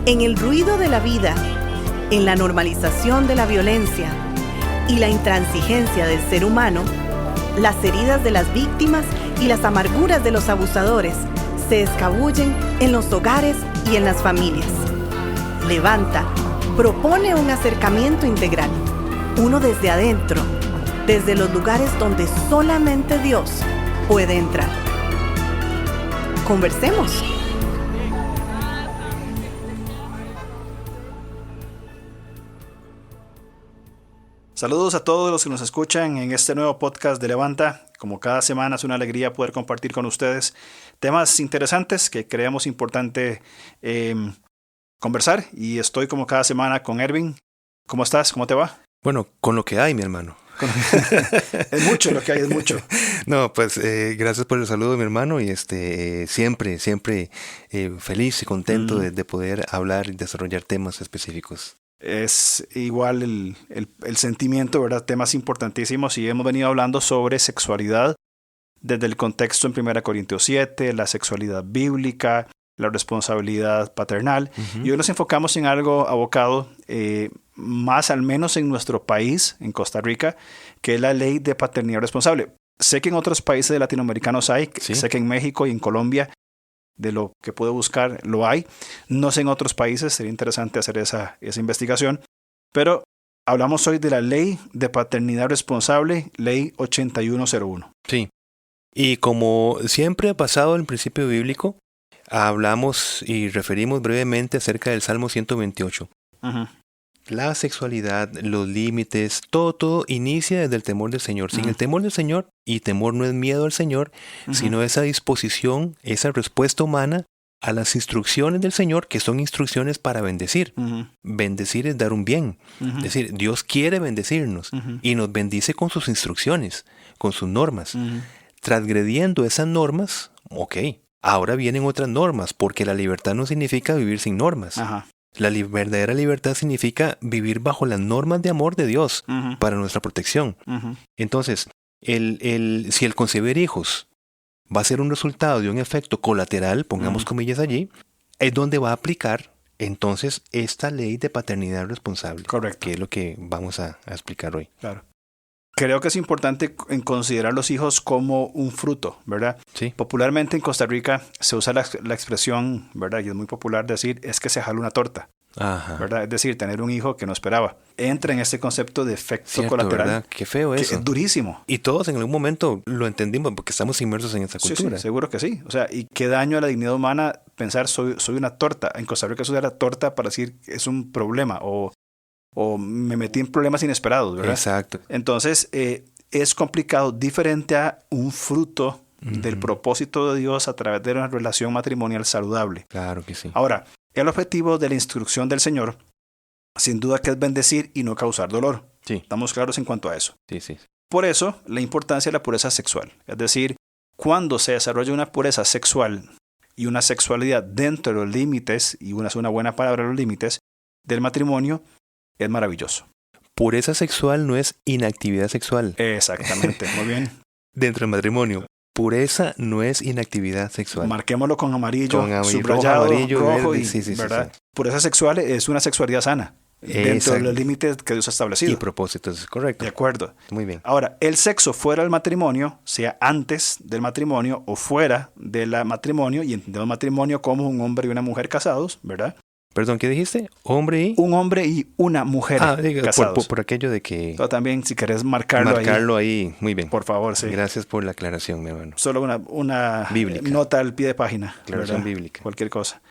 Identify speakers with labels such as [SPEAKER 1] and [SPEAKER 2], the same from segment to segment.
[SPEAKER 1] En el ruido de la vida, en la normalización de la violencia y la intransigencia del ser humano, las heridas de las víctimas y las amarguras de los abusadores se escabullen en los hogares y en las familias. Levanta propone un acercamiento integral, uno desde adentro, desde los lugares donde solamente Dios puede entrar. Conversemos.
[SPEAKER 2] Saludos a todos los que nos escuchan en este nuevo podcast de Levanta. Como cada semana es una alegría poder compartir con ustedes temas interesantes que creemos importante conversar. Y estoy como cada semana con Ervin. ¿Cómo estás? ¿Cómo te va?
[SPEAKER 3] Bueno, con lo que hay, mi hermano.
[SPEAKER 2] Es mucho lo que hay, es mucho.
[SPEAKER 3] No, pues gracias por el saludo, mi hermano, y siempre feliz y contento de poder hablar y desarrollar temas específicos.
[SPEAKER 2] Es igual el sentimiento, ¿verdad? Temas importantísimos, y hemos venido hablando sobre sexualidad desde el contexto en 1 Corintios 7, la sexualidad bíblica, la responsabilidad paternal. Y hoy nos enfocamos en algo abocado más al menos en nuestro país, en Costa Rica, que es la ley de paternidad responsable. Sé que en otros países latinoamericanos hay, ¿sí? Sé que en México y en Colombia, de lo que puedo buscar, lo hay. No sé en otros países, sería interesante hacer esa investigación. Pero hablamos hoy de la ley de paternidad responsable, ley 8101.
[SPEAKER 3] Sí, y como siempre ha pasado en el principio bíblico, hablamos y referimos brevemente acerca del Salmo 128. Uh-huh. La sexualidad, los límites, todo inicia desde el temor del Señor. Sin el temor del Señor, y temor no es miedo al Señor, sino esa disposición, esa respuesta humana a las instrucciones del Señor, que son instrucciones para bendecir. Bendecir es dar un bien. Es decir, Dios quiere bendecirnos y nos bendice con sus instrucciones, con sus normas. Transgrediendo esas normas, ahora vienen otras normas, porque la libertad no significa vivir sin normas. Ajá. La verdadera libertad significa vivir bajo las normas de amor de Dios para nuestra protección. Entonces, si el concebir hijos va a ser un resultado de un efecto colateral, pongamos comillas allí, es donde va a aplicar entonces esta ley de paternidad responsable.
[SPEAKER 2] Correcto.
[SPEAKER 3] Que es lo que vamos a explicar hoy.
[SPEAKER 2] Claro. Creo que es importante considerar los hijos como un fruto, ¿verdad?
[SPEAKER 3] Sí.
[SPEAKER 2] Popularmente en Costa Rica se usa la expresión, ¿verdad? Y es muy popular decir, es que se jala una torta. Ajá. ¿Verdad? Es decir, tener un hijo que no esperaba. Entra en este concepto de efecto colateral.
[SPEAKER 3] ¿Verdad? Qué feo eso.
[SPEAKER 2] Es durísimo.
[SPEAKER 3] Y todos en algún momento lo entendimos porque estamos inmersos en esa cultura.
[SPEAKER 2] Sí, seguro que sí. O sea, y qué daño a la dignidad humana pensar soy una torta. En Costa Rica se usa la torta para decir que es un problema o me metí en problemas inesperados, ¿verdad?
[SPEAKER 3] Exacto.
[SPEAKER 2] Entonces, es complicado, diferente a un fruto del propósito de Dios a través de una relación matrimonial saludable.
[SPEAKER 3] Claro que sí.
[SPEAKER 2] Ahora, el objetivo de la instrucción del Señor, sin duda que es bendecir y no causar dolor.
[SPEAKER 3] Sí.
[SPEAKER 2] Estamos claros en cuanto a eso.
[SPEAKER 3] Sí.
[SPEAKER 2] Por eso, la importancia de la pureza sexual. Es decir, cuando se desarrolla una pureza sexual y una sexualidad dentro de los límites, y una buena palabra, los límites del matrimonio, es maravilloso.
[SPEAKER 3] Pureza sexual no es inactividad sexual.
[SPEAKER 2] Exactamente, muy bien.
[SPEAKER 3] Dentro del matrimonio, pureza no es inactividad sexual.
[SPEAKER 2] Marquémoslo con amarillo, subrayado, rojo,
[SPEAKER 3] verde,
[SPEAKER 2] y ¿verdad? Sí. Pureza sexual es una sexualidad sana, dentro de los límites que Dios ha establecido.
[SPEAKER 3] Y propósitos, es correcto.
[SPEAKER 2] De acuerdo.
[SPEAKER 3] Muy bien.
[SPEAKER 2] Ahora, el sexo fuera del matrimonio, sea antes del matrimonio o fuera del matrimonio, y entendemos matrimonio como un hombre y una mujer casados, ¿verdad?
[SPEAKER 3] Perdón, ¿qué dijiste?
[SPEAKER 2] Un hombre y una mujer casados.
[SPEAKER 3] Por aquello de que...
[SPEAKER 2] Pero también, si querés marcarlo
[SPEAKER 3] ahí. Muy bien.
[SPEAKER 2] Por favor, sí.
[SPEAKER 3] Gracias por la aclaración, mi hermano.
[SPEAKER 2] Solo una nota al pie de página.
[SPEAKER 3] Aclaración bíblica.
[SPEAKER 2] Cualquier cosa.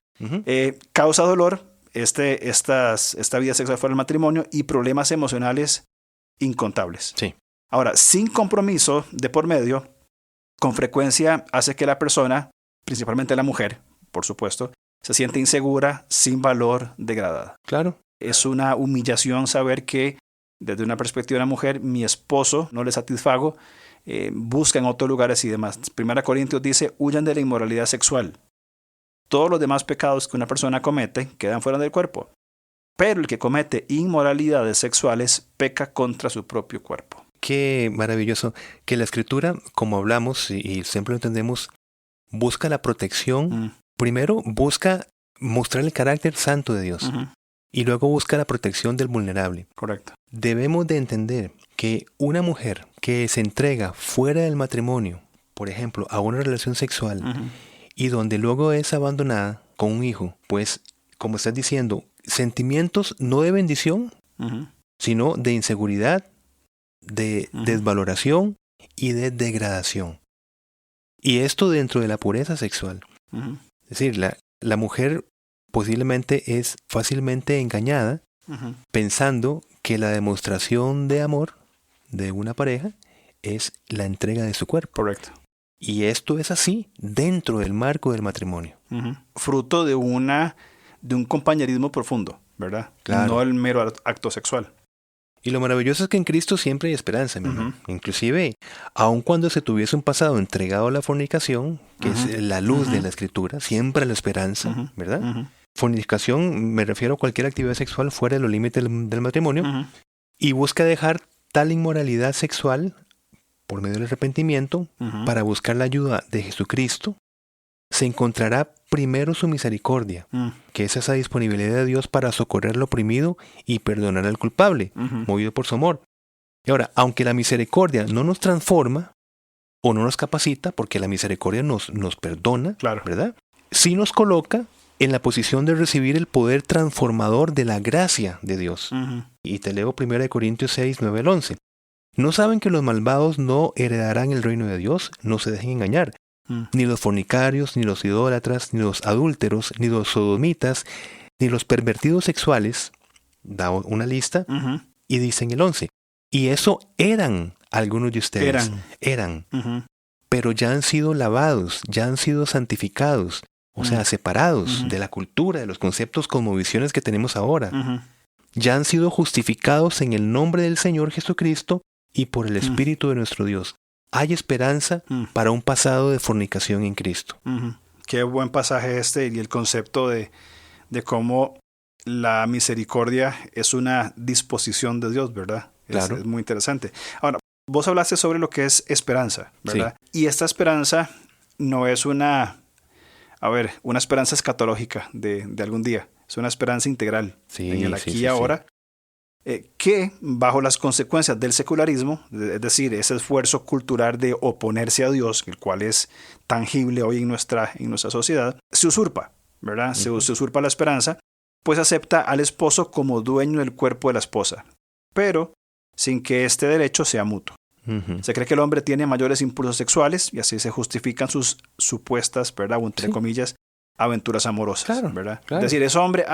[SPEAKER 2] Causa dolor esta vida sexual fuera del matrimonio y problemas emocionales incontables.
[SPEAKER 3] Sí.
[SPEAKER 2] Ahora, sin compromiso de por medio, con frecuencia hace que la persona, principalmente la mujer, por supuesto, se siente insegura, sin valor, degradada.
[SPEAKER 3] Claro.
[SPEAKER 2] Es una humillación saber que, desde una perspectiva de la mujer, mi esposo no le satisfago, busca en otros lugares y demás. 1 Corintios dice, huyan de la inmoralidad sexual. Todos los demás pecados que una persona comete quedan fuera del cuerpo. Pero el que comete inmoralidades sexuales peca contra su propio cuerpo.
[SPEAKER 3] Qué maravilloso. Que la Escritura, como hablamos y siempre lo entendemos, busca la protección. Primero, busca mostrar el carácter santo de Dios. Y luego busca la protección del vulnerable.
[SPEAKER 2] Correcto.
[SPEAKER 3] Debemos de entender que una mujer que se entrega fuera del matrimonio, por ejemplo, a una relación sexual, y donde luego es abandonada con un hijo, pues, como estás diciendo, sentimientos no de bendición, sino de inseguridad, de desvaloración y de degradación. Y esto dentro de la pureza sexual. Es decir, la mujer posiblemente es fácilmente engañada pensando que la demostración de amor de una pareja es la entrega de su cuerpo.
[SPEAKER 2] Correcto.
[SPEAKER 3] Y esto es así dentro del marco del matrimonio.
[SPEAKER 2] Fruto de un compañerismo profundo, ¿verdad?
[SPEAKER 3] Claro.
[SPEAKER 2] No el mero acto sexual.
[SPEAKER 3] Y lo maravilloso es que en Cristo siempre hay esperanza, mi hermano. Inclusive, aun cuando se tuviese un pasado entregado a la fornicación, que es la luz de la Escritura, siempre la esperanza, ¿verdad? Fornicación, me refiero a cualquier actividad sexual fuera de los límites del matrimonio, y busca dejar tal inmoralidad sexual por medio del arrepentimiento para buscar la ayuda de Jesucristo. Se encontrará primero su misericordia, que es esa disponibilidad de Dios para socorrer al oprimido y perdonar al culpable, movido por su amor. Y ahora, aunque la misericordia no nos transforma o no nos capacita, porque la misericordia nos perdona,
[SPEAKER 2] claro,
[SPEAKER 3] ¿verdad? Sí nos coloca en la posición de recibir el poder transformador de la gracia de Dios. Y te leo 1 Corintios 6, 9 al 11. ¿No saben que los malvados no heredarán el reino de Dios? No se dejen engañar. Ni los fornicarios, ni los idólatras, ni los adúlteros, ni los sodomitas, ni los pervertidos sexuales, da una lista, y dicen el 11, y eso eran algunos de ustedes, eran, pero ya han sido lavados, ya han sido santificados, o sea, separados de la cultura, de los conceptos, cosmovisiones que tenemos ahora, ya han sido justificados en el nombre del Señor Jesucristo y por el Espíritu de nuestro Dios. Hay esperanza para un pasado de fornicación en Cristo.
[SPEAKER 2] Qué buen pasaje este, y el concepto de cómo la misericordia es una disposición de Dios, ¿verdad?
[SPEAKER 3] Claro.
[SPEAKER 2] Es muy interesante. Ahora, vos hablaste sobre lo que es esperanza, ¿verdad? Sí. Y esta esperanza no es una esperanza escatológica de algún día. Es una esperanza integral en el aquí y ahora. Que bajo las consecuencias del secularismo, es decir, ese esfuerzo cultural de oponerse a Dios, el cual es tangible hoy en nuestra sociedad, se usurpa, ¿verdad? Se usurpa la esperanza, pues acepta al esposo como dueño del cuerpo de la esposa, pero sin que este derecho sea mutuo. Se cree que el hombre tiene mayores impulsos sexuales y así se justifican sus supuestas, ¿verdad? O entre comillas, aventuras amorosas, ¿verdad? Claro. Es decir, es hombre,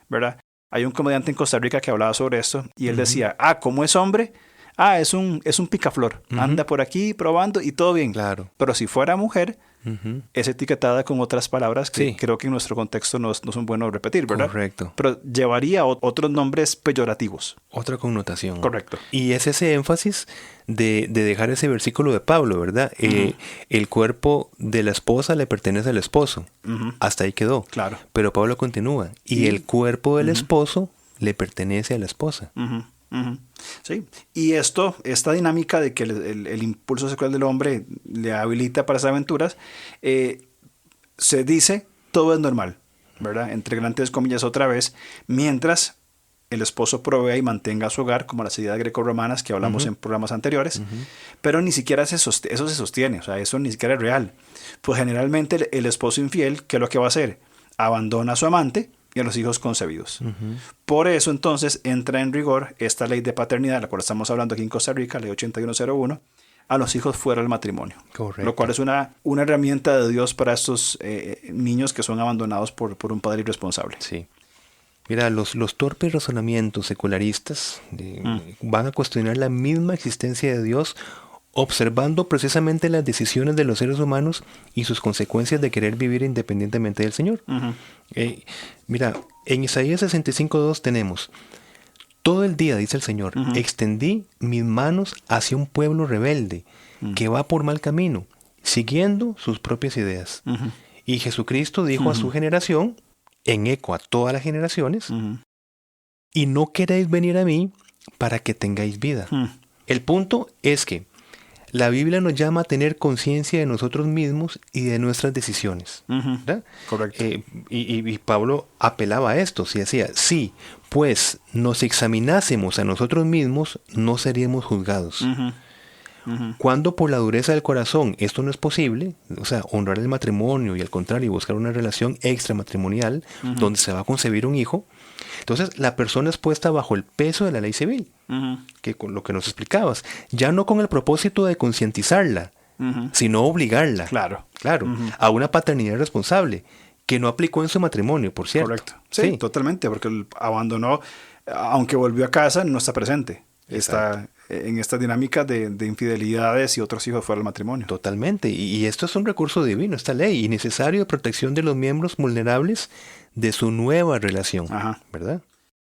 [SPEAKER 2] ¿verdad? Hay un comediante en Costa Rica que hablaba sobre esto y él decía, ¿cómo es hombre? Es un picaflor, anda por aquí probando y todo bien.
[SPEAKER 3] Claro.
[SPEAKER 2] Pero si fuera mujer, es etiquetada con otras palabras que creo que en nuestro contexto no son buenos repetir, ¿verdad?
[SPEAKER 3] Correcto.
[SPEAKER 2] Pero llevaría otros nombres peyorativos.
[SPEAKER 3] Otra connotación.
[SPEAKER 2] Correcto.
[SPEAKER 3] Y es ese énfasis de dejar ese versículo de Pablo, ¿verdad? El cuerpo de la esposa le pertenece al esposo. Hasta ahí quedó.
[SPEAKER 2] Claro.
[SPEAKER 3] Pero Pablo continúa. Y el cuerpo del esposo le pertenece a la esposa.
[SPEAKER 2] Sí, y esta dinámica de que el impulso sexual del hombre le habilita para esas aventuras, se dice todo es normal, ¿verdad? Entre grandes comillas otra vez, mientras el esposo provea y mantenga su hogar, como las ideas grecorromanas que hablamos en programas anteriores, pero ni siquiera eso se sostiene, o sea, eso ni siquiera es real. Pues generalmente el esposo infiel, ¿qué es lo que va a hacer? Abandona a su amante y a los hijos concebidos. Por eso entonces entra en rigor esta ley de paternidad, la cual estamos hablando aquí en Costa Rica, ley 8101, a los hijos fuera del matrimonio.
[SPEAKER 3] Correcto.
[SPEAKER 2] Lo cual es una herramienta de Dios para estos niños que son abandonados por un padre irresponsable.
[SPEAKER 3] Sí. Mira, los torpes razonamientos secularistas van a cuestionar la misma existencia de Dios, observando precisamente las decisiones de los seres humanos y sus consecuencias de querer vivir independientemente del Señor. Mira, en Isaías 65:2 tenemos: todo el día, dice el Señor, extendí mis manos hacia un pueblo rebelde que va por mal camino, siguiendo sus propias ideas. Y Jesucristo dijo a su generación, en eco a todas las generaciones, y no queréis venir a mí para que tengáis vida. El punto es que La Biblia nos llama a tener conciencia de nosotros mismos y de nuestras decisiones. ¿Verdad?
[SPEAKER 2] Correcto.
[SPEAKER 3] Y Pablo apelaba a esto, si decía, sí, pues nos examinásemos a nosotros mismos, no seríamos juzgados. Cuando por la dureza del corazón esto no es posible, o sea, honrar el matrimonio y al contrario buscar una relación extramatrimonial donde se va a concebir un hijo, entonces la persona es puesta bajo el peso de la ley civil, que con lo que nos explicabas, ya no con el propósito de concientizarla, sino obligarla,
[SPEAKER 2] Claro.
[SPEAKER 3] a una paternidad responsable, que no aplicó en su matrimonio, por cierto.
[SPEAKER 2] Correcto. Sí, totalmente, porque él abandonó, aunque volvió a casa, no está presente. Está en esta dinámica de infidelidades y otros hijos fuera del matrimonio.
[SPEAKER 3] Totalmente. Y esto es un recurso divino, esta ley, y necesario de protección de los miembros vulnerables de su nueva relación. ¿Verdad?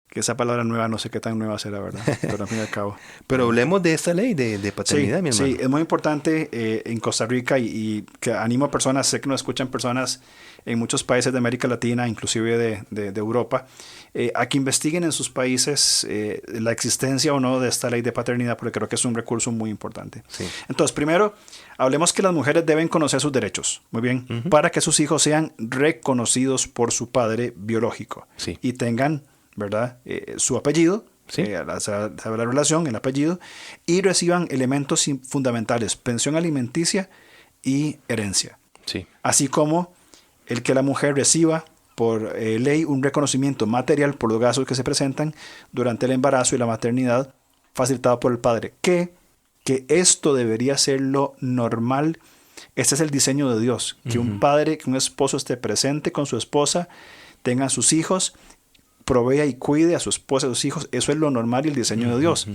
[SPEAKER 2] Que esa palabra nueva no sé qué tan nueva será, ¿verdad? Pero al fin y al cabo.
[SPEAKER 3] Pero hablemos de esta ley de paternidad, mi hermano.
[SPEAKER 2] Sí, es muy importante en Costa Rica y que animo a personas, sé que nos escuchan personas en muchos países de América Latina, inclusive de Europa, a que investiguen en sus países la existencia o no de esta ley de paternidad, porque creo que es un recurso muy importante.
[SPEAKER 3] Sí.
[SPEAKER 2] Entonces, primero, hablemos que las mujeres deben conocer sus derechos, muy bien, para que sus hijos sean reconocidos por su padre biológico y tengan, ¿verdad? Su apellido, saber la relación, el apellido, y reciban elementos fundamentales, pensión alimenticia y herencia.
[SPEAKER 3] Sí.
[SPEAKER 2] Así como el que la mujer reciba por ley un reconocimiento material por los gastos que se presentan durante el embarazo y la maternidad facilitado por el padre. Que esto debería ser lo normal. Este es el diseño de Dios. Que un padre, que un esposo esté presente con su esposa, tengan sus hijos, provea y cuide a su esposa y a sus hijos. Eso es lo normal y el diseño de Dios.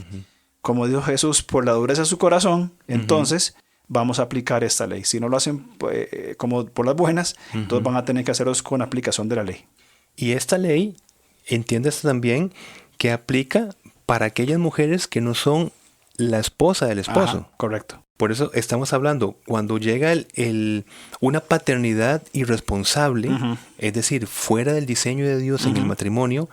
[SPEAKER 2] Como dijo Jesús, por la dureza de su corazón, entonces vamos a aplicar esta ley. Si no lo hacen como por las buenas, entonces van a tener que hacerlo con aplicación de la ley.
[SPEAKER 3] Y esta ley, entiendes también, que aplica para aquellas mujeres que no son la esposa del esposo.
[SPEAKER 2] Correcto.
[SPEAKER 3] Por eso estamos hablando, cuando llega una paternidad irresponsable, es decir, fuera del diseño de Dios en el matrimonio,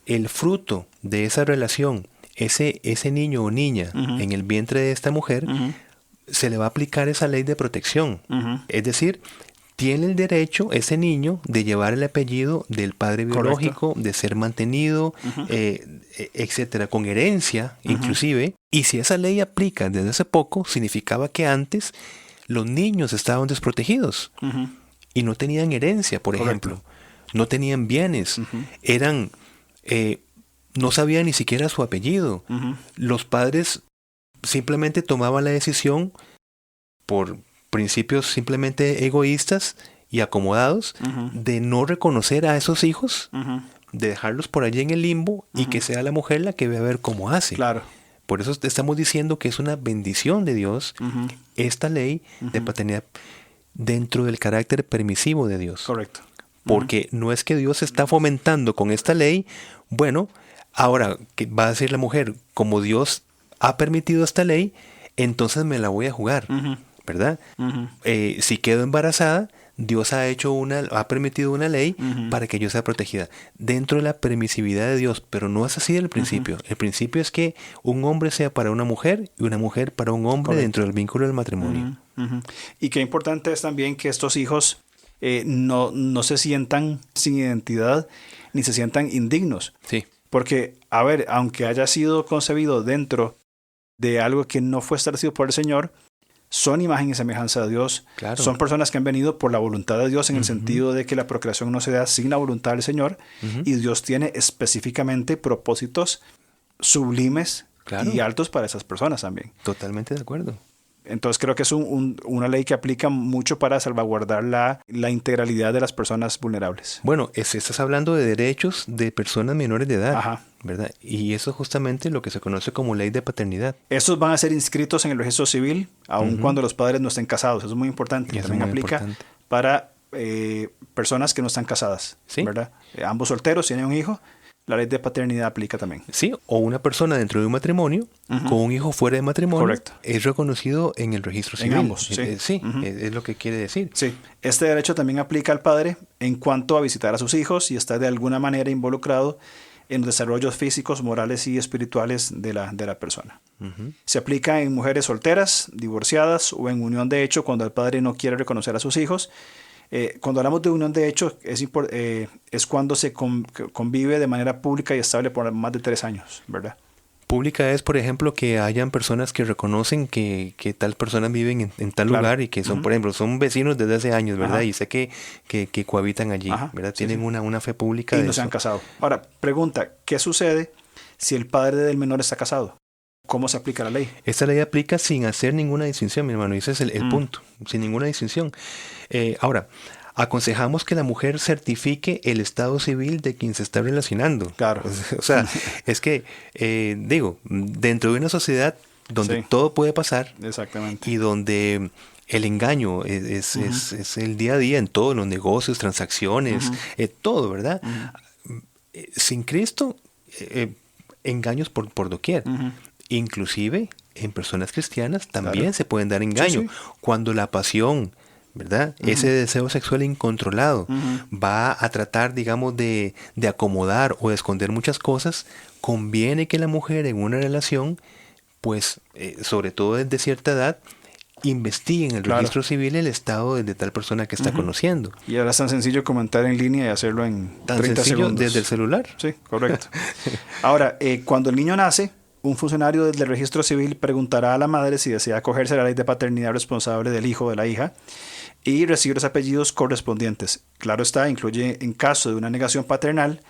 [SPEAKER 3] el fruto de esa relación, ese niño o niña en el vientre de esta mujer, se le va a aplicar esa ley de protección. Es decir, tiene el derecho ese niño de llevar el apellido del padre biológico, correcto, de ser mantenido, etcétera, con herencia inclusive. Y si esa ley aplica desde hace poco, significaba que antes los niños estaban desprotegidos y no tenían herencia, por ejemplo. No tenían bienes. Eran... no sabían ni siquiera su apellido. Los padres simplemente tomaban la decisión por principios simplemente egoístas y acomodados de no reconocer a esos hijos, de dejarlos por allí en el limbo y que sea la mujer la que ve a ver cómo hace.
[SPEAKER 2] Claro.
[SPEAKER 3] Por eso te estamos diciendo que es una bendición de Dios esta ley de paternidad dentro del carácter permisivo de Dios.
[SPEAKER 2] Correcto.
[SPEAKER 3] Porque no es que Dios está fomentando con esta ley, bueno, ahora que va a decir la mujer, como Dios ha permitido esta ley, entonces me la voy a jugar, ¿verdad? Si quedo embarazada, Dios ha permitido una ley para que yo sea protegida dentro de la permisividad de Dios, pero no es así del principio. El principio es que un hombre sea para una mujer y una mujer para un hombre. Correcto. Dentro del vínculo del matrimonio.
[SPEAKER 2] Y qué importante es también que estos hijos no se sientan sin identidad ni se sientan indignos.
[SPEAKER 3] Sí.
[SPEAKER 2] Porque, a ver, aunque haya sido concebido dentro de algo que no fue establecido por el Señor, son imagen y semejanza de Dios.
[SPEAKER 3] Claro.
[SPEAKER 2] Son personas que han venido por la voluntad de Dios en el sentido de que la procreación no se da sin la voluntad del Señor y Dios tiene específicamente propósitos sublimes y altos para esas personas también.
[SPEAKER 3] Totalmente de acuerdo.
[SPEAKER 2] Entonces creo que es una ley que aplica mucho para salvaguardar la integralidad de las personas vulnerables.
[SPEAKER 3] Bueno, estás hablando de derechos de personas menores de edad, ¿verdad? Y eso es justamente lo que se conoce como ley de paternidad.
[SPEAKER 2] Estos van a ser inscritos en el registro civil, aun cuando los padres no estén casados. Eso es muy importante. También aplica para personas que no están casadas, ¿verdad? Ambos solteros tienen un hijo. La ley de paternidad aplica también.
[SPEAKER 3] Sí, o una persona dentro de un matrimonio con un hijo fuera de matrimonio. Correcto. Es reconocido en el registro civil.
[SPEAKER 2] En ambos, sí.
[SPEAKER 3] Sí, es lo que quiere decir.
[SPEAKER 2] Sí, este derecho también aplica al padre en cuanto a visitar a sus hijos y estar de alguna manera involucrado en los desarrollos físicos, morales y espirituales de la persona. Se aplica en mujeres solteras, divorciadas o en unión de hecho cuando el padre no quiere reconocer a sus hijos. Cuando hablamos de unión de hecho es cuando se convive de manera pública y estable por más de 3 años, ¿verdad?
[SPEAKER 3] Pública es, por ejemplo, que hayan personas que reconocen que tal personas viven en tal lugar y que son, por ejemplo, son vecinos desde hace años, ¿verdad? Y sé que cohabitan allí, ¿verdad? Tienen una fe pública.
[SPEAKER 2] Y no se han casado. Ahora, pregunta, ¿qué sucede si el padre del menor está casado? ¿Cómo se aplica la ley?
[SPEAKER 3] Esta ley aplica sin hacer ninguna distinción, mi hermano, y ese es el punto, sin ninguna distinción. Ahora, aconsejamos que la mujer certifique el estado civil de quien se está relacionando.
[SPEAKER 2] Claro.
[SPEAKER 3] O sea, es que, dentro de una sociedad donde todo puede pasar.
[SPEAKER 2] Exactamente.
[SPEAKER 3] Y donde el engaño es el día a día en todos los negocios, transacciones, todo, ¿verdad? Sin Cristo, engaños por doquier. Inclusive en personas cristianas también se pueden dar engaño. Cuando la pasión, ¿verdad? Ese deseo sexual incontrolado va a tratar, digamos, de acomodar o de esconder muchas cosas, conviene que la mujer en una relación, pues, sobre todo desde cierta edad, investigue en el registro civil el estado de tal persona que está conociendo.
[SPEAKER 2] Y ahora es tan sencillo comentar en línea y hacerlo en 30 segundos.
[SPEAKER 3] Desde el celular.
[SPEAKER 2] Sí, correcto. Ahora, cuando el niño nace, un funcionario del registro civil preguntará a la madre si desea acogerse a la ley de paternidad responsable del hijo o de la hija y recibir los apellidos correspondientes. Claro está, incluye en caso de una negación paternal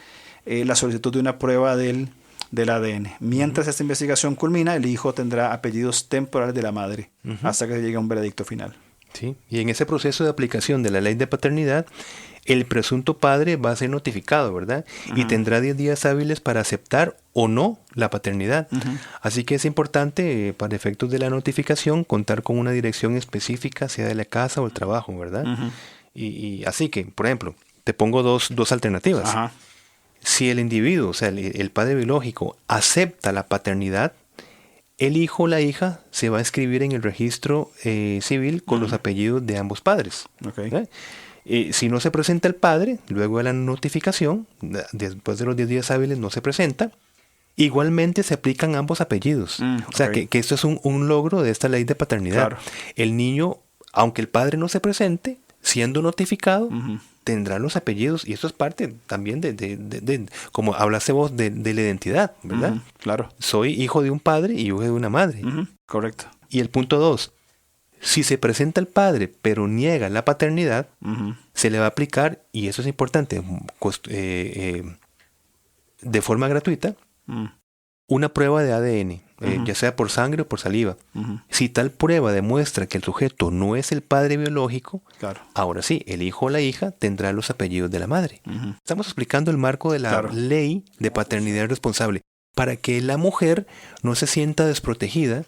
[SPEAKER 2] la solicitud de una prueba del ADN. Mientras esta investigación culmina, el hijo tendrá apellidos temporales de la madre hasta que llegue a un veredicto final.
[SPEAKER 3] Sí, y en ese proceso de aplicación de la ley de paternidad, el presunto padre va a ser notificado, ¿verdad? Y tendrá 10 días hábiles para aceptar o no la paternidad. Así que es importante, para efectos de la notificación, contar con una dirección específica, sea de la casa o el trabajo, ¿verdad? Y así que, por ejemplo, te pongo dos alternativas. Si el individuo, o sea, el padre biológico, acepta la paternidad, el hijo o la hija se va a inscribir en el registro civil con los apellidos de ambos padres. Si no se presenta el padre, luego de la notificación, después de los 10 días hábiles no se presenta, igualmente se aplican ambos apellidos. O sea, que esto es un logro de esta ley de paternidad. Claro. El niño, aunque el padre no se presente, siendo notificado, tendrá los apellidos, y esto es parte también de como hablaste vos, de la identidad, ¿verdad?
[SPEAKER 2] Claro.
[SPEAKER 3] Soy hijo de un padre y hijo de una madre.
[SPEAKER 2] Correcto.
[SPEAKER 3] Y el punto 2, si se presenta el padre pero niega la paternidad, se le va a aplicar, y eso es importante, de forma gratuita, una prueba de ADN, ya sea por sangre o por saliva. Si tal prueba demuestra que el sujeto no es el padre biológico, ahora sí, el hijo o la hija tendrá los apellidos de la madre. Estamos explicando el marco de la ley de paternidad responsable, para que la mujer no se sienta desprotegida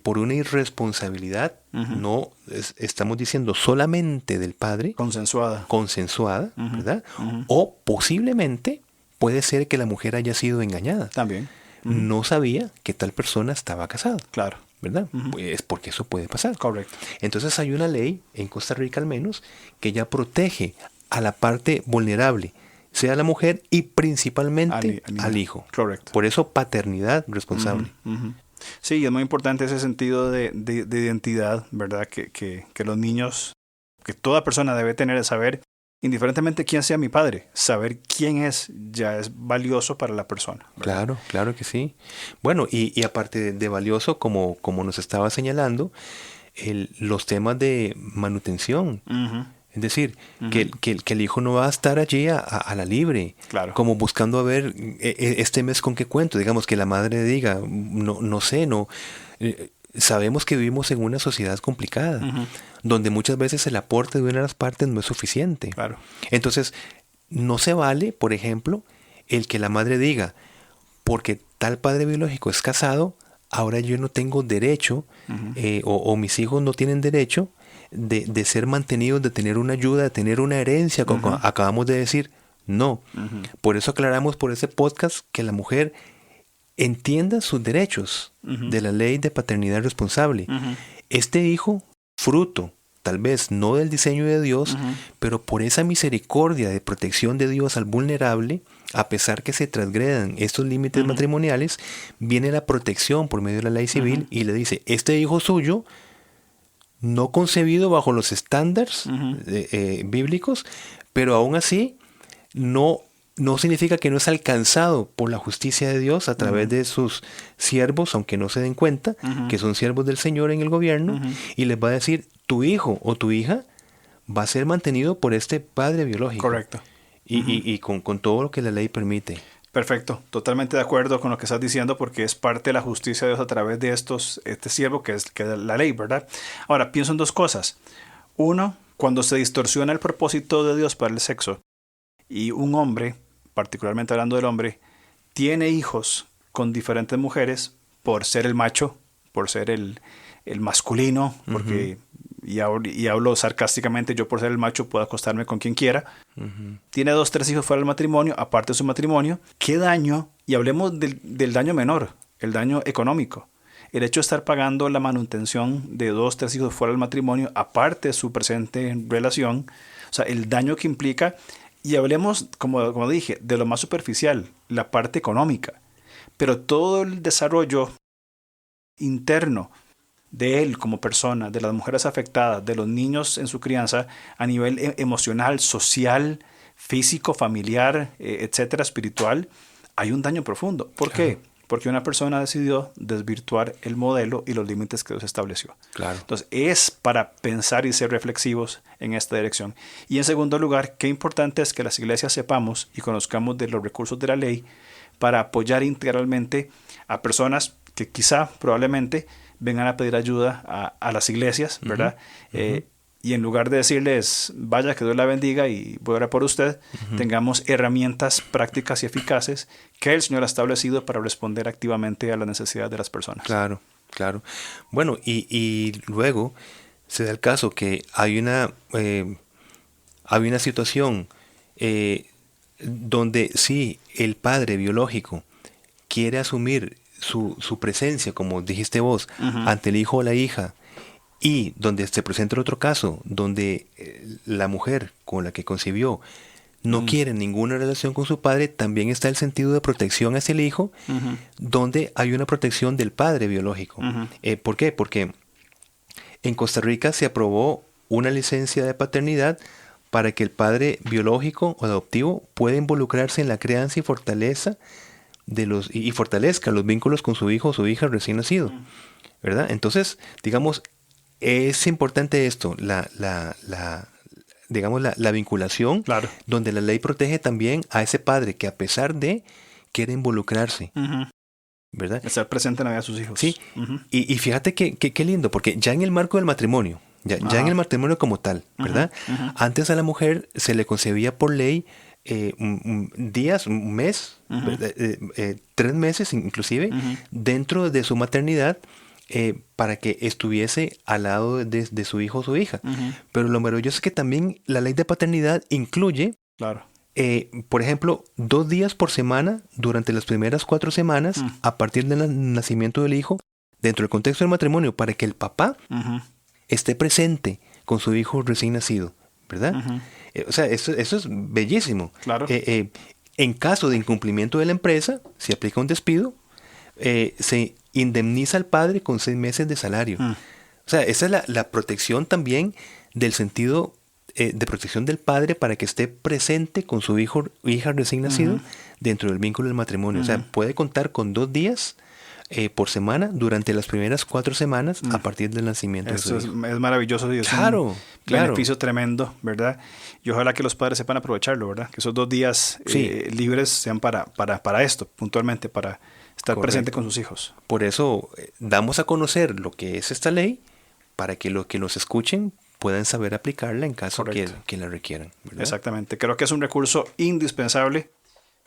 [SPEAKER 3] por una irresponsabilidad, no estamos diciendo solamente del padre. Consensuada, ¿verdad? O posiblemente puede ser que la mujer haya sido engañada.
[SPEAKER 2] También.
[SPEAKER 3] No sabía que tal persona estaba casada.
[SPEAKER 2] Claro.
[SPEAKER 3] ¿Verdad? Pues porque eso puede pasar.
[SPEAKER 2] Correcto.
[SPEAKER 3] Entonces hay una ley, en Costa Rica al menos, que ya protege a la parte vulnerable, sea la mujer y principalmente al hijo.
[SPEAKER 2] Correcto.
[SPEAKER 3] Por eso paternidad responsable.
[SPEAKER 2] Sí, es muy importante ese sentido de identidad, ¿verdad? Que los niños, que toda persona debe tener, de saber, indiferentemente quién sea mi padre, saber quién es ya es valioso para la persona, ¿verdad?
[SPEAKER 3] Claro que sí. Bueno, y aparte de valioso, como nos estaba señalando, los temas de manutención. Es decir, que el hijo no va a estar allí a la libre, como buscando a ver este mes con qué cuento. Digamos que la madre diga, no sé. Sabemos que vivimos en una sociedad complicada, donde muchas veces el aporte de una de las partes no es suficiente. Entonces, no se vale, por ejemplo, el que la madre diga, porque tal padre biológico es casado, ahora yo no tengo derecho, o mis hijos no tienen derecho de ser mantenidos, de tener una ayuda, de tener una herencia, como acabamos de decir. No. Por eso aclaramos por ese podcast que la mujer entienda sus derechos de la ley de paternidad responsable. Este hijo, fruto tal vez no del diseño de Dios, pero por esa misericordia de protección de Dios al vulnerable, a pesar que se transgredan estos límites matrimoniales, viene la protección por medio de la ley civil y le dice, este hijo suyo, no concebido bajo los estándares bíblicos, pero aún así no significa que no es alcanzado por la justicia de Dios a través de sus siervos, aunque no se den cuenta, que son siervos del Señor en el gobierno, y les va a decir, tu hijo o tu hija va a ser mantenido por este padre biológico.
[SPEAKER 2] Correcto.
[SPEAKER 3] Y con todo lo que la ley permite.
[SPEAKER 2] Perfecto, totalmente de acuerdo con lo que estás diciendo, porque es parte de la justicia de Dios a través de este siervo que es la ley, ¿verdad? Ahora, pienso en dos cosas. Uno, cuando se distorsiona el propósito de Dios para el sexo, y un hombre, particularmente hablando del hombre, tiene hijos con diferentes mujeres por ser el macho, por ser el masculino, porque, y hablo sarcásticamente, yo por ser el macho puedo acostarme con quien quiera. Tiene 2, 3 hijos fuera del matrimonio, aparte de su matrimonio. ¿Qué daño? Y hablemos del daño menor, el daño económico. El hecho de estar pagando la manutención de 2, 3 hijos fuera del matrimonio, aparte de su presente relación, o sea, el daño que implica. Y hablemos, como dije, de lo más superficial, la parte económica. Pero todo el desarrollo interno de él como persona, de las mujeres afectadas, de los niños en su crianza, a nivel emocional, social, físico, familiar, etcétera, espiritual, hay un daño profundo. ¿Por qué? Porque una persona decidió desvirtuar el modelo y los límites que Dios estableció. Claro. Entonces, es para pensar y ser reflexivos en esta dirección. Y en segundo lugar, qué importante es que las iglesias sepamos y conozcamos de los recursos de la ley para apoyar integralmente a personas que quizá, probablemente, vengan a pedir ayuda a las iglesias, ¿verdad? Y en lugar de decirles, vaya, que Dios la bendiga y voy a orar por usted, tengamos herramientas prácticas y eficaces que el Señor ha establecido para responder activamente a las necesidades de las personas.
[SPEAKER 3] Claro, claro. Bueno, y luego se da el caso que hay una situación donde sí, el padre biológico quiere asumir su presencia, como dijiste vos, ante el hijo o la hija, y donde se presenta el otro caso, donde la mujer con la que concibió no quiere ninguna relación con su padre, también está el sentido de protección hacia el hijo, donde hay una protección del padre biológico. ¿Por qué? Porque en Costa Rica se aprobó una licencia de paternidad para que el padre biológico o adoptivo pueda involucrarse en la crianza y fortalezca los vínculos con su hijo o su hija recién nacido, ¿verdad? Entonces, digamos, es importante esto, la vinculación, claro, donde la ley protege también a ese padre que a pesar de quiere involucrarse, ¿verdad?
[SPEAKER 2] Estar presente en la vida de sus hijos.
[SPEAKER 3] Sí, y fíjate qué lindo, porque ya en el marco del matrimonio, ya en el matrimonio como tal, ¿verdad? Antes a la mujer se le concebía por ley días, un mes, 3 meses inclusive, dentro de su maternidad, para que estuviese al lado de su hijo o su hija. Pero lo maravilloso es que también la ley de paternidad incluye, claro, por ejemplo, 2 días por semana durante las primeras 4 semanas, a partir del nacimiento del hijo, dentro del contexto del matrimonio, para que el papá esté presente con su hijo recién nacido, ¿verdad? O sea, eso es bellísimo. Claro. En caso de incumplimiento de la empresa, si aplica un despido, se indemniza al padre con 6 meses de salario. O sea, esa es la protección también del sentido de protección del padre para que esté presente con su hijo o hija recién nacido dentro del vínculo del matrimonio. O sea, puede contar con 2 días por semana durante las primeras 4 semanas a partir del nacimiento de su hijo.
[SPEAKER 2] Eso es maravilloso. Y es un beneficio tremendo, ¿verdad? Y ojalá que los padres sepan aprovecharlo, ¿verdad? Que esos 2 días libres sean para esto, puntualmente, para estar presente con sus hijos.
[SPEAKER 3] Por eso damos a conocer lo que es esta ley, para que los que nos escuchen puedan saber aplicarla en caso que la requieran, ¿verdad?
[SPEAKER 2] Exactamente. Creo que es un recurso indispensable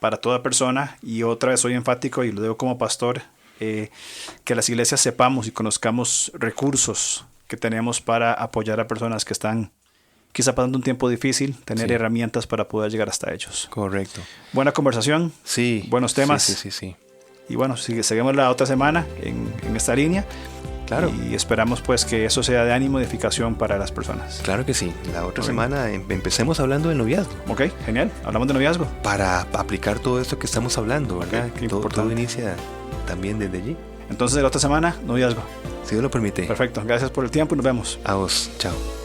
[SPEAKER 2] para toda persona, y otra vez soy enfático y lo digo como pastor, que las iglesias sepamos y conozcamos recursos que tenemos para apoyar a personas que están quizá pasando un tiempo difícil, tener herramientas para poder llegar hasta ellos.
[SPEAKER 3] Correcto.
[SPEAKER 2] Buena conversación, buenos temas.
[SPEAKER 3] Sí.
[SPEAKER 2] Y bueno, seguimos la otra semana en esta línea.
[SPEAKER 3] Claro.
[SPEAKER 2] Y esperamos pues que eso sea de ánimo y edificación para las personas.
[SPEAKER 3] Claro que sí. La otra semana empecemos hablando de noviazgo.
[SPEAKER 2] Ok, genial. Hablamos de noviazgo.
[SPEAKER 3] Para aplicar todo esto que estamos hablando, ¿verdad?
[SPEAKER 2] Okay,
[SPEAKER 3] que todo inicia también desde allí.
[SPEAKER 2] Entonces la otra semana, noviazgo.
[SPEAKER 3] Si Dios lo permite.
[SPEAKER 2] Perfecto. Gracias por el tiempo y nos vemos.
[SPEAKER 3] A vos. Chao.